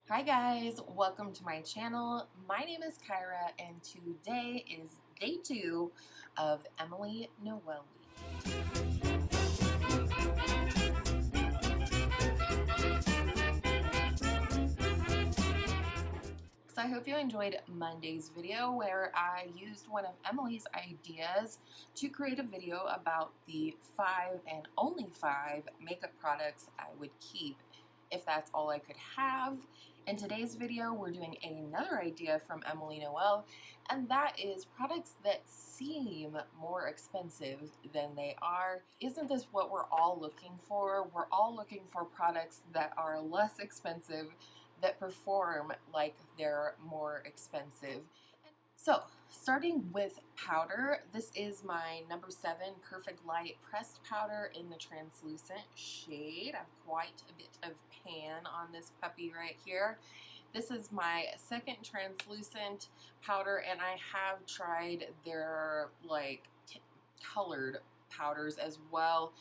Hi guys, welcome to my channel. My name is Kyra and today is day 2 of Emily Noel week. So I hope you enjoyed Monday's video where I used one of Emily's ideas to create a video about the 5 and only 5 makeup products I would keep if that's all I could have. In today's video, we're doing another idea from Emily Noel, and that is products that seem more expensive than they are. Isn't this what we're all looking for? We're all looking for products that are less expensive, that perform like they're more expensive. So, starting with powder, this is my number 7 Perfect Light Pressed Powder in the translucent shade. I have quite a bit of pan on this puppy right here. This is my second translucent powder, and I have tried their colored powders as well.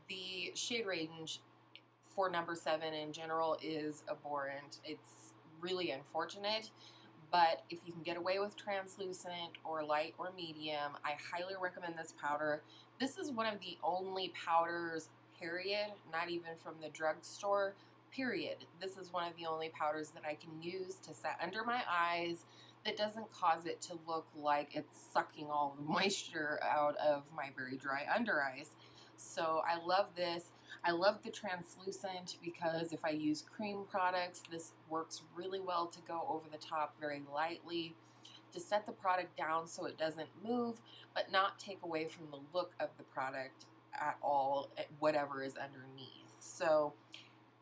The shade range for number 7 in general is abhorrent. It's really unfortunate. But if you can get away with translucent or light or medium, I highly recommend this powder. This is one of the only powders, period, not even from the drugstore, period. This is one of the only powders that I can use to set under my eyes that doesn't cause it to look like it's sucking all the moisture out of my very dry under eyes. So I love this. I love the translucent because if I use cream products, this works really well to go over the top very lightly to set the product down so it doesn't move, but not take away from the look of the product at all, whatever is underneath. So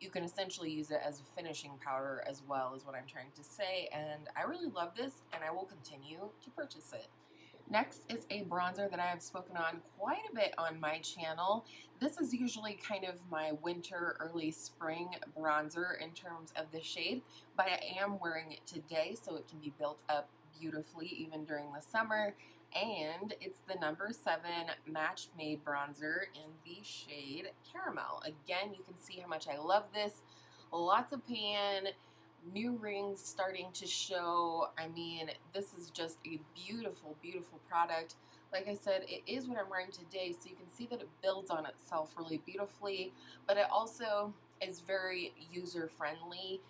you can essentially use it as a finishing powder as well, is what I'm trying to say, and I really love this and I will continue to purchase it. Next is a bronzer that I have spoken on quite a bit on my channel. This is usually kind of my winter, early spring bronzer in terms of the shade, but I am wearing it today so it can be built up beautifully even during the summer. And it's the number 7 Match Made bronzer in the shade Caramel. Again, you can see how much I love this. Lots of pan, new rings starting to show. I mean, this is just a beautiful, beautiful product. Like I said, it is what I'm wearing today, so you can see that it builds on itself really beautifully, but it also is very user-friendly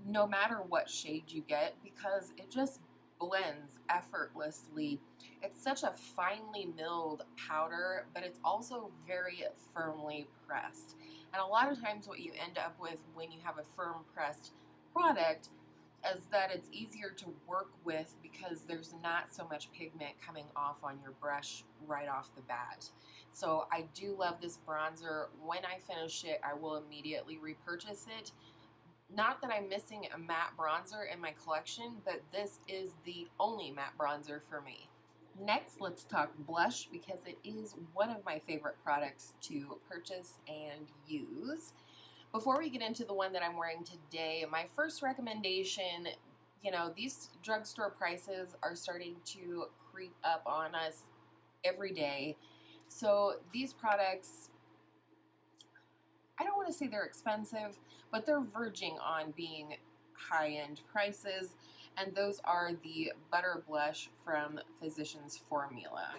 no matter what shade you get because it just blends effortlessly. It's such a finely milled powder, but it's also very firmly pressed. And a lot of times what you end up with when you have a firm pressed product is that it's easier to work with because there's not so much pigment coming off on your brush right off the bat. So I do love this bronzer. When I finish it, I will immediately repurchase it. Not that I'm missing a matte bronzer in my collection, but this is the only matte bronzer for me. Next, let's talk blush because it is one of my favorite products to purchase and use. Before we get into the one that I'm wearing today, my first recommendation, these drugstore prices are starting to creep up on us every day. So these products, I don't want to say they're expensive, but they're verging on being high-end prices, and those are the Butter Blush from Physicians Formula.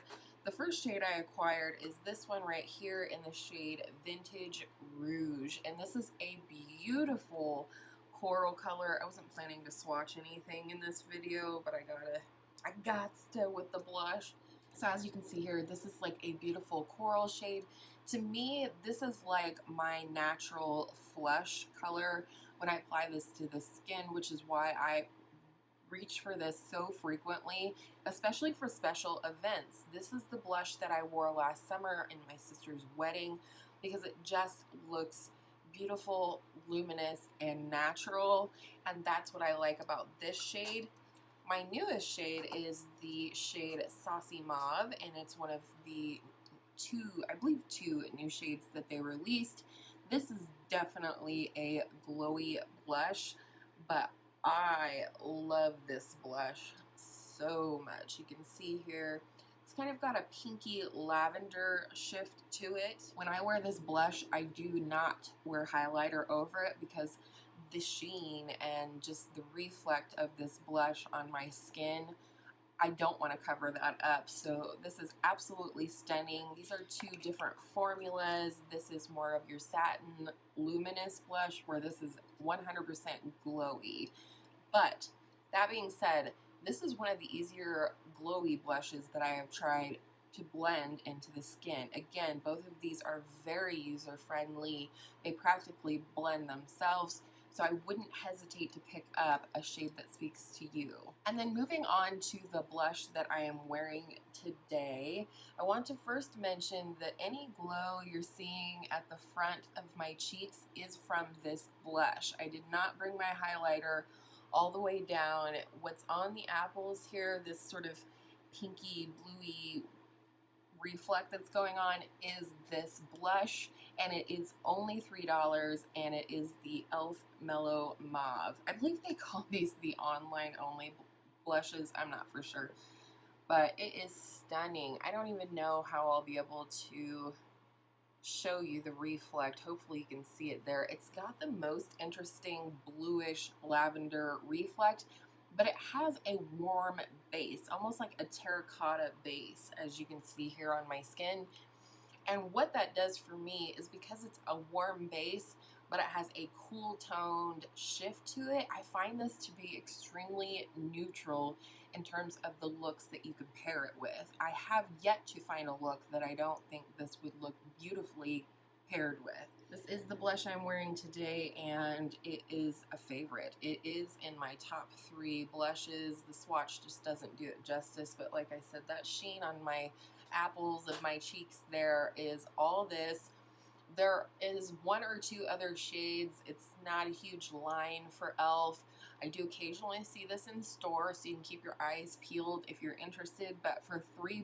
The first shade I acquired is this one right here in the shade Vintage Rouge, and this is a beautiful coral color. I wasn't planning to swatch anything in this video, but I got to with the blush. So as you can see here, this is like a beautiful coral shade. To me, this is like my natural flush color when I apply this to the skin, which is why I reach for this so frequently, especially for special events. This is the blush that I wore last summer in my sister's wedding because it just looks beautiful, luminous, and natural, and that's what I like about this shade. My newest shade is the shade Saucy Mauve, and it's one of the I believe two new shades that they released. This is definitely a glowy blush, but I love this blush so much. You can see here, it's kind of got a pinky lavender shift to it. When I wear this blush, I do not wear highlighter over it because the sheen and just the reflect of this blush on my skin, I don't want to cover that up. So this is absolutely stunning. These are two different formulas. This is more of your satin luminous blush, where this is 100% glowy. But that being said, this is one of the easier glowy blushes that I have tried to blend into the skin. Again, both of these are very user-friendly. They practically blend themselves, so I wouldn't hesitate to pick up a shade that speaks to you. And then moving on to the blush that I am wearing today, I want to first mention that any glow you're seeing at the front of my cheeks is from this blush. I did not bring my highlighter all the way down. What's on the apples here, this sort of pinky bluey reflect that's going on, is this blush, and it is only $3, and it is the e.l.f. Mellow Mauve. I believe they call these the online only blushes. I'm not for sure, but it is stunning. I don't even know how I'll be able to show you the reflect. Hopefully you can see it there. It's got the most interesting bluish lavender reflect, but it has a warm base, almost like a terracotta base, as you can see here on my skin. And what that does for me is, because it's a warm base, but it has a cool toned shift to it, I find this to be extremely neutral in terms of the looks that you could pair it with. I have yet to find a look that I don't think this would look beautifully paired with. This is the blush I'm wearing today, and it is a favorite. It is in my top 3 blushes. The swatch just doesn't do it justice, but like I said, that sheen on my apples of my cheeks there is all this. There is 1 or 2 other shades. It's not a huge line for e.l.f. I do occasionally see this in store, so you can keep your eyes peeled if you're interested, but for $3,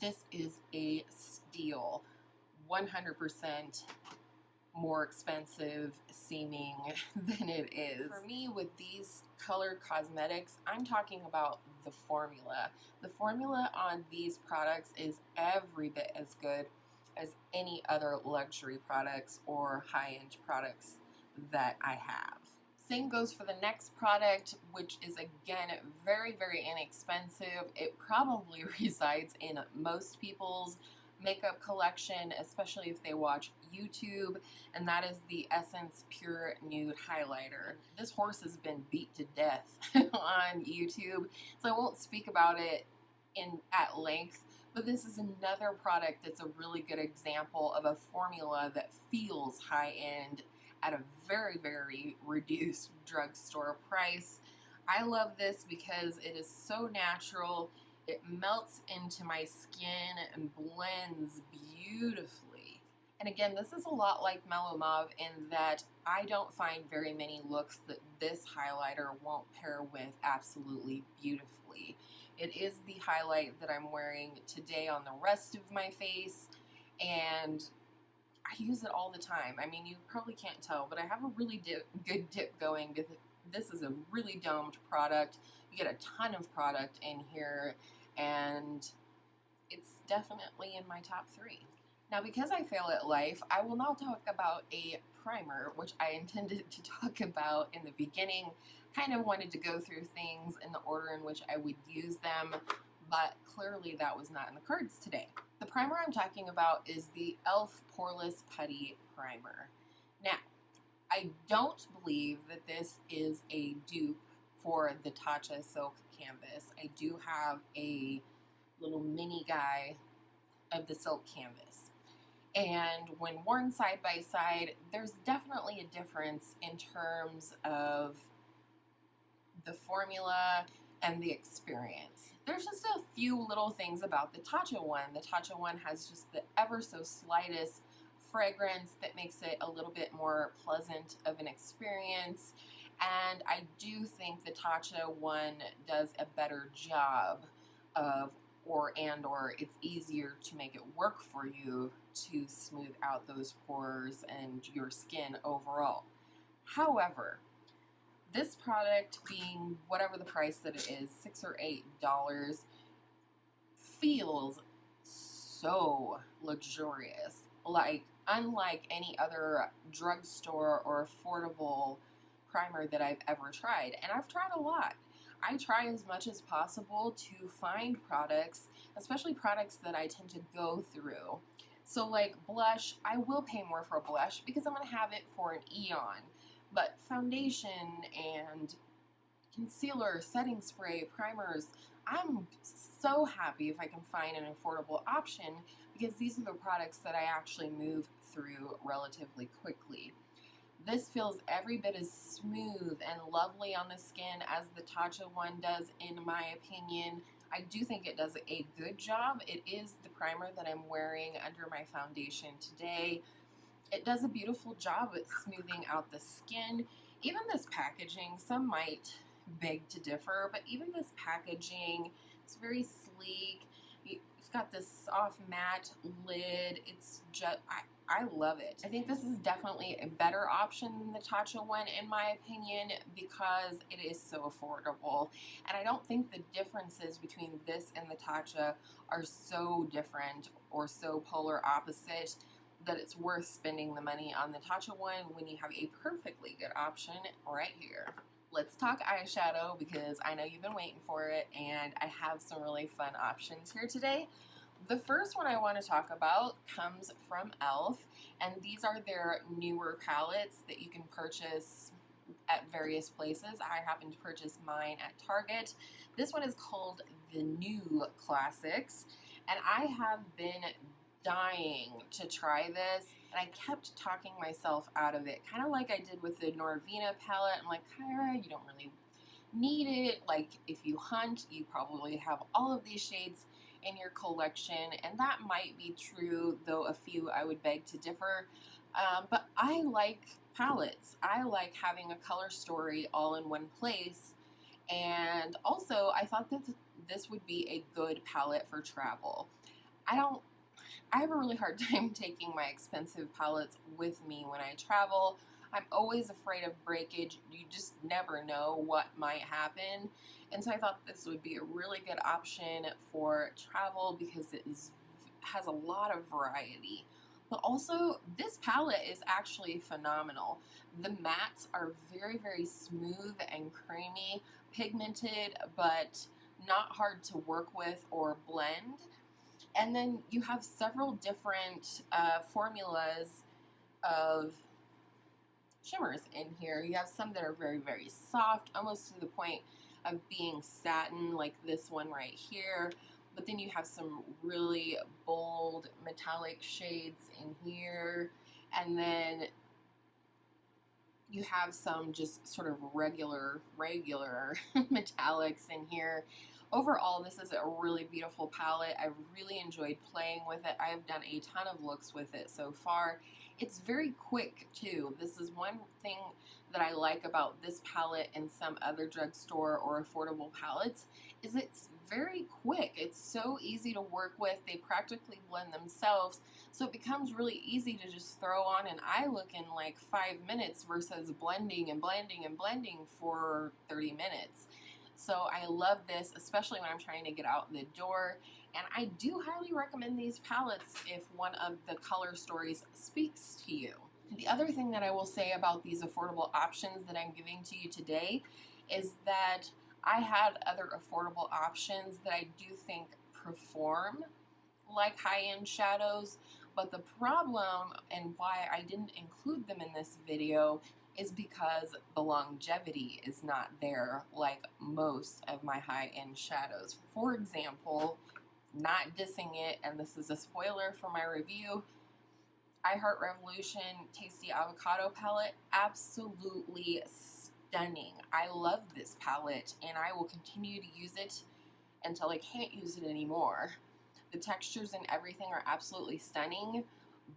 this is a steal. 100% more expensive seeming than it is. For me, with these color cosmetics, I'm talking about the formula. The formula on these products is every bit as good as any other luxury products or high-end products that I have. Same goes for the next product, which is again very, very inexpensive. It probably resides in most people's makeup collection, especially if they watch YouTube, and that is the Essence Pure Nude Highlighter. This horse has been beat to death on YouTube, so I won't speak about it at length, but this is another product that's a really good example of a formula that feels high-end at a very, very reduced drugstore price. I love this because it is so natural. It melts into my skin and blends beautifully. And again, this is a lot like Mellow Mauve in that I don't find very many looks that this highlighter won't pair with absolutely beautifully. It is the highlight that I'm wearing today on the rest of my face, and I use it all the time. I mean, you probably can't tell, but I have a really good dip going. This is a really domed product. You get a ton of product in here, and it's definitely in my top 3. Now, because I fail at life, I will now talk about a primer, which I intended to talk about in the beginning. Kind of wanted to go through things in the order in which I would use them, but clearly that was not in the cards today. The primer I'm talking about is the e.l.f. Poreless Putty Primer. Now, I don't believe that this is a dupe for the Tatcha Silk Canvas. I do have a little mini guy of the silk canvas, and when worn side by side, there's definitely a difference in terms of the formula and the experience. There's just a few little things about the Tatcha one. The Tatcha one has just the ever so slightest fragrance that makes it a little bit more pleasant of an experience, and I do think the Tatcha one does a better job of, or it's easier to make it work for you to smooth out those pores and your skin overall. However, this product, being whatever the price that it is, $6 or $8, feels so luxurious. Like, unlike any other drugstore or affordable primer that I've ever tried. And I've tried a lot. I try as much as possible to find products, especially products that I tend to go through. So like blush, I will pay more for a blush because I'm going to have it for an eon. But foundation and concealer, setting spray, primers, I'm so happy if I can find an affordable option because these are the products that I actually move through relatively quickly. This feels every bit as smooth and lovely on the skin as the Tatcha one does, in my opinion. I do think it does a good job. It is the primer that I'm wearing under my foundation today. It does a beautiful job at smoothing out the skin. Even this packaging, some might beg to differ, but even this packaging, it's very sleek. It's got this soft matte lid. It's just, I love it. I think this is definitely a better option than the Tatcha one, in my opinion, because it is so affordable. And I don't think the differences between this and the Tatcha are so different or so polar opposite that it's worth spending the money on the Tatcha one when you have a perfectly good option right here. Let's talk eyeshadow because I know you've been waiting for it, and I have some really fun options here today. The first one I want to talk about comes from e.l.f., and these are their newer palettes that you can purchase at various places. I happen to purchase mine at Target. This one is called the New Classics, and I have been dying to try this, and I kept talking myself out of it, kind of like I did with the Norvina palette. I'm like, Kyra, you don't really need it. Like, if you hunt, you probably have all of these shades in your collection, and that might be true, though a few I would beg to differ. But I like palettes. I like having a color story all in one place, and also I thought that this would be a good palette for travel. I have a really hard time taking my expensive palettes with me when I travel. I'm always afraid of breakage. You just never know what might happen. And so I thought this would be a really good option for travel because it has a lot of variety. But also, this palette is actually phenomenal. The mattes are very, very smooth and creamy, pigmented, but not hard to work with or blend. And then you have several different formulas of shimmers in here. You have some that are very, very soft, almost to the point of being satin, like this one right here. But then you have some really bold metallic shades in here. And then you have some just sort of regular metallics in here. Overall, this is a really beautiful palette. I've really enjoyed playing with it. I have done a ton of looks with it so far. It's very quick too. This is one thing that I like about this palette and some other drugstore or affordable palettes, is it's very quick. It's so easy to work with. They practically blend themselves, so it becomes really easy to just throw on an eye look in like 5 minutes versus blending and blending and blending for 30 minutes. So I love this, especially when I'm trying to get out the door. And I do highly recommend these palettes if one of the color stories speaks to you. The other thing that I will say about these affordable options that I'm giving to you today is that I had other affordable options that I do think perform like high-end shadows, but the problem and why I didn't include them in this video is because the longevity is not there like most of my high-end shadows. For example, not dissing it, and this is a spoiler for my review, I Heart Revolution Tasty Avocado palette, absolutely stunning. I love this palette, and I will continue to use it until I can't use it anymore. The textures and everything are absolutely stunning,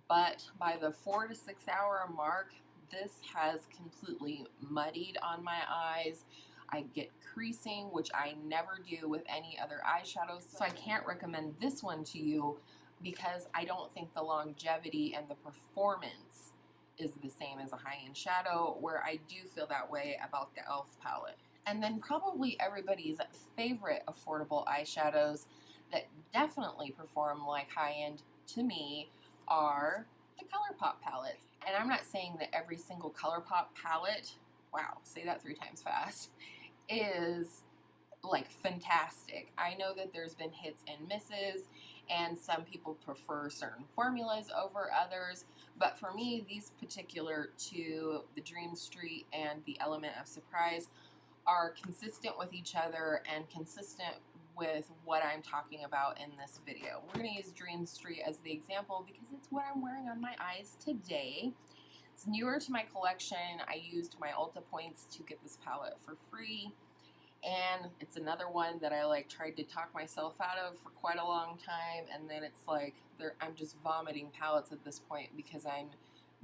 but by the 4 to 6 hour mark, this has completely muddied on my eyes. I get creasing, which I never do with any other eyeshadows, so I can't recommend this one to you because I don't think the longevity and the performance is the same as a high-end shadow, where I do feel that way about the e.l.f. palette. And then probably everybody's favorite affordable eyeshadows that definitely perform like high-end to me are the ColourPop palettes. And I'm not saying that every single ColourPop palette, wow, say that 3 times fast, is like fantastic. I know that there's been hits and misses, and some people prefer certain formulas over others, but for me, these particular two, the Dream Street and the Element of Surprise, are consistent with each other and consistent with what I'm talking about in this video. We're going to use Dream Street as the example because it's what I'm wearing on my eyes today. It's newer to my collection. I used my Ulta points to get this palette for free, and it's another one that I like tried to talk myself out of for quite a long time, and then it's like I'm just vomiting palettes at this point because I'm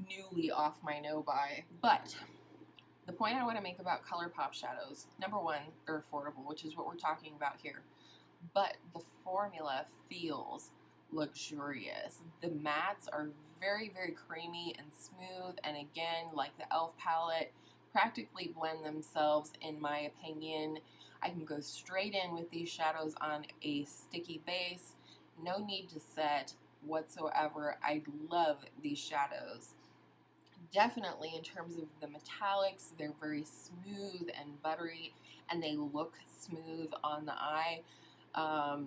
newly off my no-buy. But the point I want to make about ColourPop shadows, number one, they're affordable, which is what we're talking about here. But the formula feels luxurious. The mattes are very, very creamy and smooth, and again, like the e.l.f. palette, practically blend themselves in my opinion. I can go straight in with these shadows on a sticky base. No need to set whatsoever. I love these shadows. Definitely in terms of the metallics, they're very smooth and buttery, and they look smooth on the eye. I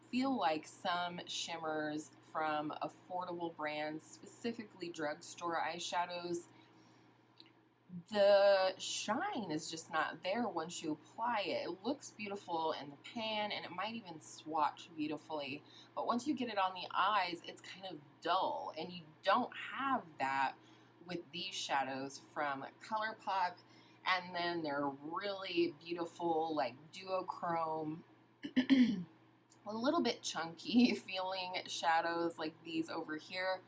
feel like some shimmers from affordable brands, specifically drugstore eyeshadows, the shine is just not there once you apply it. It looks beautiful in the pan, and it might even swatch beautifully, but once you get it on the eyes, it's kind of dull, and you don't have that with these shadows from ColourPop. And then they're really beautiful, like duochrome, a little bit chunky feeling shadows like these over here.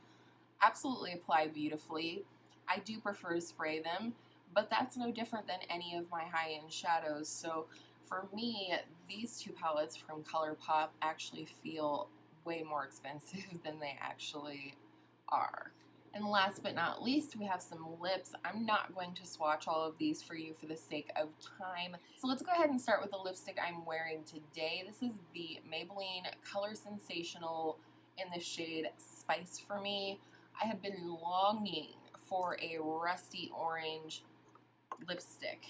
Absolutely apply beautifully. I do prefer to spray them, but that's no different than any of my high-end shadows. So for me, these two palettes from ColourPop actually feel way more expensive than they actually are. And last but not least, we have some lips. I'm not going to swatch all of these for you for the sake of time. So let's go ahead and start with the lipstick I'm wearing today. This is the Maybelline Color Sensational in the shade Spice for Me. I have been longing for a rusty orange lipstick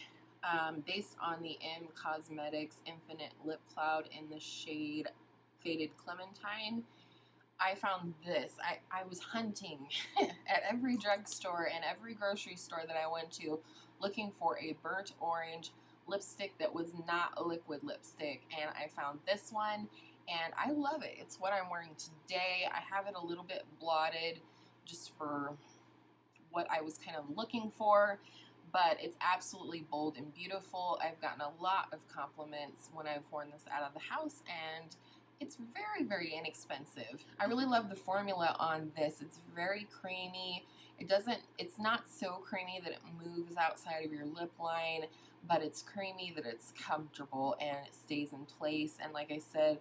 based on the M Cosmetics Infinite Lip Cloud in the shade Faded Clementine. I found this. I was hunting at every drugstore and every grocery store that I went to looking for a burnt orange lipstick that was not a liquid lipstick, and I found this one, and I love it. It's what I'm wearing today. I have it a little bit blotted just for what I was kind of looking for, but it's absolutely bold and beautiful. I've gotten a lot of compliments when I've worn this out of the house, and it's very, very inexpensive. I really love the formula on this. It's very creamy. It's not so creamy that it moves outside of your lip line, but it's creamy that it's comfortable and it stays in place. And like I said,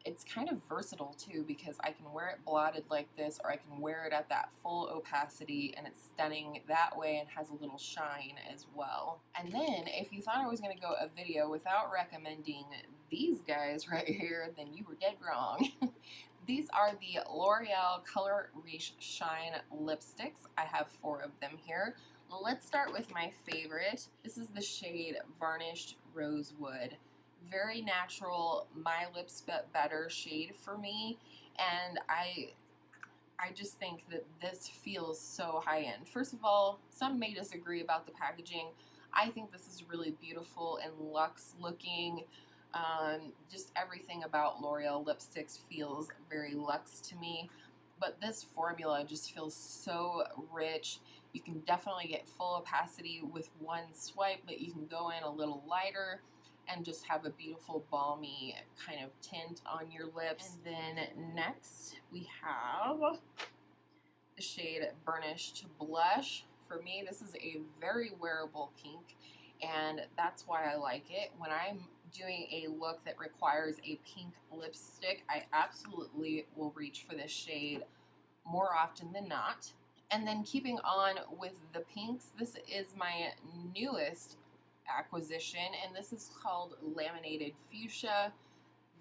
it's kind of versatile too, because I can wear it blotted like this, or I can wear it at that full opacity and it's stunning that way and has a little shine as well. And then if you thought I was going to go a video without recommending these guys right here, then you were dead wrong. These are the L'Oreal Color Riche Shine lipsticks. I have 4 of them here. Let's start with my favorite. This is the shade Varnished Rosewood. Very natural, my lips but better shade for me, and I just think that this feels so high-end. First of all, some may disagree about the packaging. I think this is really beautiful and luxe looking. Just everything about L'Oreal lipsticks feels very luxe to me, but this formula just feels so rich. You can definitely get full opacity with one swipe, but you can go in a little lighter and just have a beautiful balmy kind of tint on your lips. And then next we have the shade Burnished Blush. For me, this is a very wearable pink, and that's why I like it. When I'm doing a look that requires a pink lipstick, I absolutely will reach for this shade more often than not. And then keeping on with the pinks, this is my newest acquisition, and this is called Laminated Fuchsia.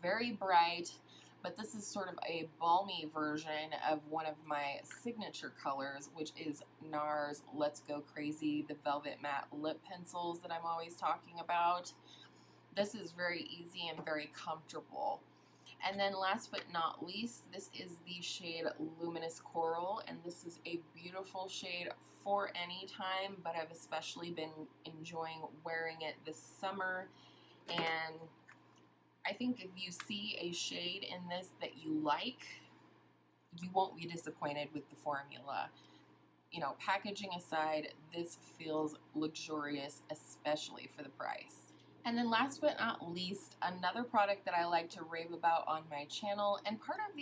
Very bright, but this is sort of a balmy version of one of my signature colors, which is NARS Let's Go Crazy, the Velvet Matte Lip Pencils that I'm always talking about. This is very easy and very comfortable. And then last but not least, this is the shade Luminous Coral, and this is a beautiful shade for any time, but I've especially been enjoying wearing it this summer. And I think if you see a shade in this that you like, you won't be disappointed with the formula. You know, packaging aside, this feels luxurious, especially for the price. And then last but not least, another product that I like to rave about on my channel, and part of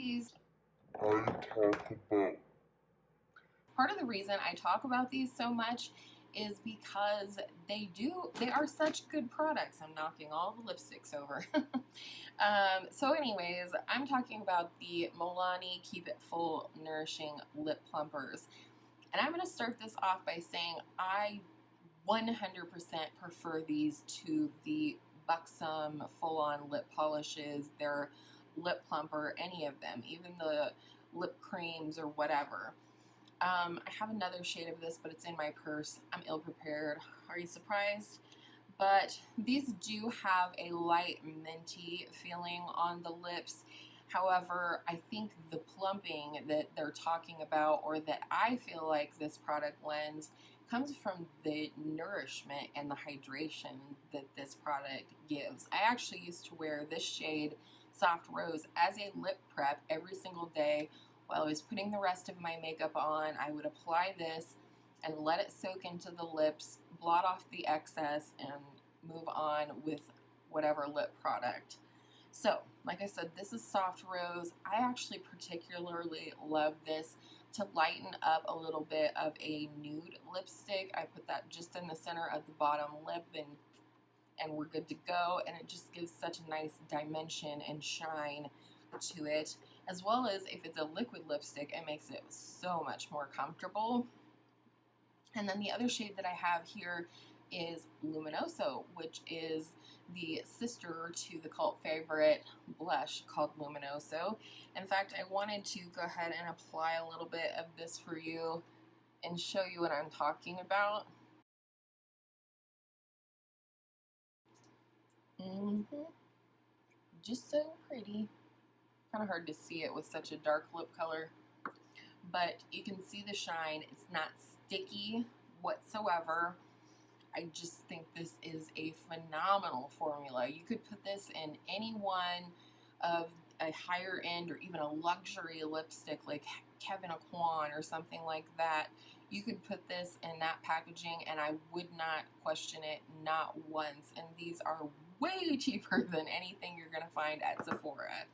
the reason I talk about these so much is because they are such good products. I'm knocking all the lipsticks over. So anyways, I'm talking about the Milani Keep It Full Nourishing Lip Plumpers. And I'm going to start this off by saying I 100% prefer these to the Buxom full-on lip polishes, their lip plumper, any of them, even the lip creams or whatever. I have another shade of this, but it's in my purse. I'm ill-prepared. Are you surprised? But these do have a light minty feeling on the lips. However, I think the plumping that they're talking about, or that I feel like this product lends, comes from the nourishment and the hydration that this product gives. I actually used to wear this shade, Soft Rose, as a lip prep every single day. While I was putting the rest of my makeup on, I would apply this and let it soak into the lips, blot off the excess, and move on with whatever lip product. So, like I said, this is Soft Rose. I actually particularly love this to lighten up a little bit of a nude lipstick. I put that just in the center of the bottom lip, and we're good to go. And it just gives such a nice dimension and shine to it. As well as if it's a liquid lipstick, it makes it so much more comfortable. And then the other shade that I have here is Luminoso, which is the sister to the cult favorite blush called Luminoso. In fact, I wanted to go ahead and apply a little bit of this for you and show you what I'm talking about. Just so pretty. Kind of hard to see it with such a dark lip color, but you can see the shine. It's not sticky whatsoever. I just think this is a phenomenal formula. You could put this in any one of a higher end or even a luxury lipstick like Kevin Aquan or something like that. You could put this in that packaging and I would not question it, not once. And these are way cheaper than anything you're going to find at Sephora.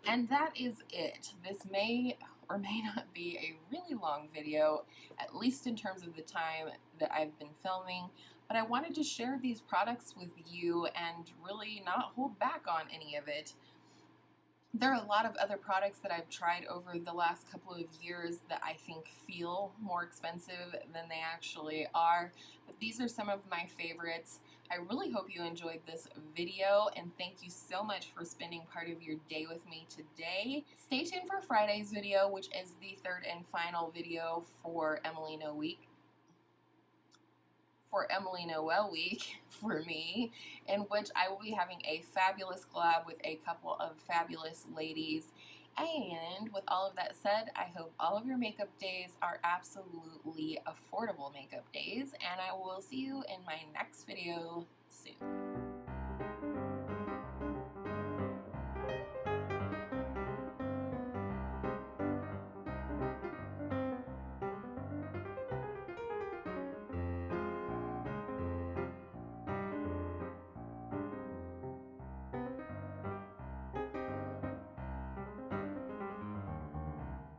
And that is it. This may or may not be a really long video, at least in terms of the time that I've been filming, but I wanted to share these products with you and really not hold back on any of it. There are a lot of other products that I've tried over the last couple of years that I think feel more expensive than they actually are, but these are some of my favorites. I really hope you enjoyed this video, and thank you so much for spending part of your day with me today. Stay tuned for Friday's video, which is the third and final video for Emily Noel week for me, in which I will be having a fabulous collab with a couple of fabulous ladies. And with all of that said, I hope all of your makeup days are absolutely affordable makeup days, and I will see you in my next video soon.